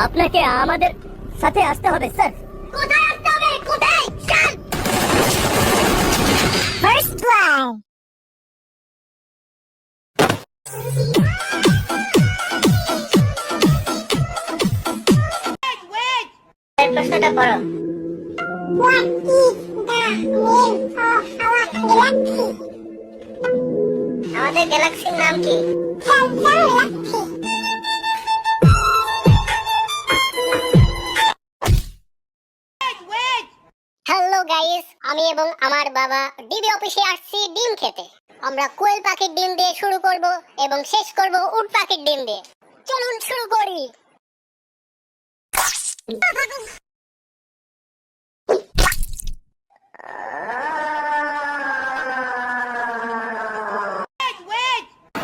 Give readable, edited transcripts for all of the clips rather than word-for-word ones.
আপনাকে আমাদের সাথে আসতে হবে স্যার। কোথায় আসতে হবে? কোথায়? Sir first fly. প্রশ্নটা পড়ো। What is the name of our galaxy? আমাদের গ্যালাক্সির নাম কি? Galaxy. হ্যালো গাইস, আমি এবং আমার বাবা ডিবি অফিসে আসছি ডিম খেতে। আমরা কোয়েল পাখির ডিম দিয়ে শুরু করব এবং শেষ করব উট পাখির ডিম দিয়ে। চলুন শুরু করি।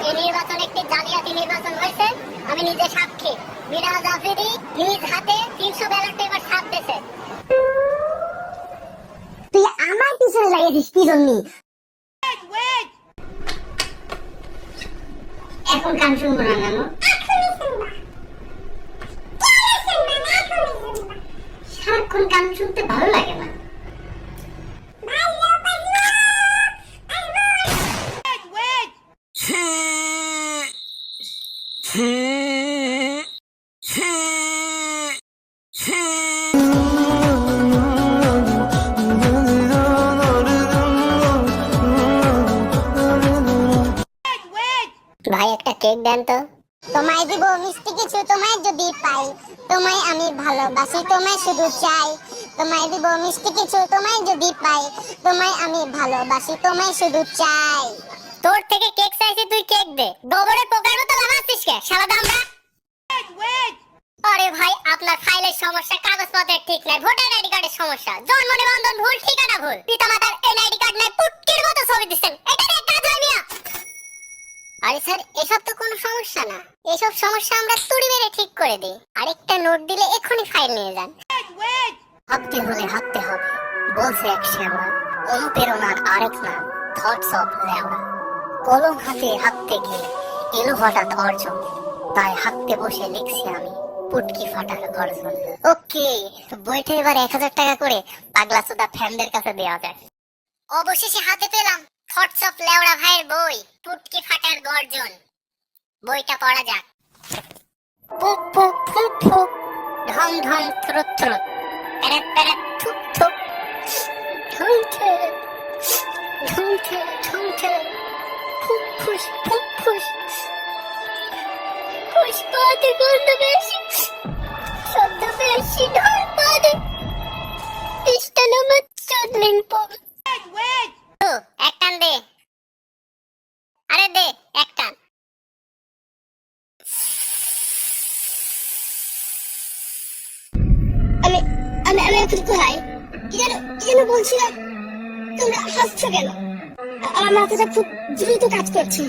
এই নির্বাচন একটি জালিয়াতি নির্বাচন হয়েছে, আমি নিজে সাক্ষী। মিরাজ আফ্রিদি নিজ হাতে 300 ব্যালট পেপার ছাপ দিয়েছে। তুই আমার পিছনে লাগিয়েছিস কি জন্য? এখন গান শুনবো না কেন? সারাক্ষণ গান শুনতে ভালো লাগে না। ভাই একটা কেক দেন তো। তোমায় দিব মিষ্টি কিছু, তোমায় যদি পাই, তোমায় আমি ভালোবাসি, তোমায় শুধু চাই। তোমায় দিব মিষ্টি কিছু, তোমায় যদি পাই, তোমায় আমি ভালোবাসি, তোমায় শুধু চাই। তোর থেকে কেক চাইছি, তুই কেক দে। গোবরের পোকার মতো লাগাচ্ছিস কে শালা দামড়া? আরে ভাই, আপনার ফাইলের সমস্যা, কাগজপত্রের ঠিক নাই, ভোটার আইডি কার্ডের সমস্যা, জন্ম নিবন্ধন ভুল, ঠিকানা ভুল, পিতামাতার এনআইডি কার্ড নাই, পুটকির মতো ছবি দিচ্ছেন। এটা নিয়ে কাজ হয় মিয়া? আরে স্যার, এসব তো কোনো সমস্যা না। এসব সমস্যা আমরা তুড়ি মেরে ঠিক করে দিই। আরেকটা নোট দিলে এক্ষুনি ফাইল নিয়ে যান। হাঁটতে হলে হাঁটতে হবে, বলছে এক শ্যামা। অনুপ্রেরণার আরেক নাম থটস অফ লেওড়া। কলম হাতে হাঁটতে গিয়ে এলো হঠাৎ অর্জন, তাই হাঁটতে বসে লিখছি আমি পুটকি ফাটার গর্জন। ওকে, বইটা এবার 1000 টাকা করে পাগলা সুদা ফ্যানদের কাছে দেওয়া যায়। অবশেষে হাতে পেলাম থটস অফ লেওড়া ভাইয়ের বই পুটকি ফাটার গর্জন। বইটা পড়া যাক। পুক পুক ফুক ফুক, ঢম ঢম থ্রুত থ্রুত, প্যারাত প্যারাত থুক থুক, ঢম ঠে ঢম ঠে ঢম ঠে, ফুক ফুস ফুক ফুস, পুষ্পাতে গন্ধ বেশি, শব্দ বেশি, ঢল পাদে পৃষ্ঠা নম্বর 14 এক টান দে। আরে দে এক টান। আমি আমি আমি এখন কোথায়? কি যেন বলছিলাম? তোমরা হাসছো কেন? আমার মাথাটা খুব দ্রুত কাজ করছে।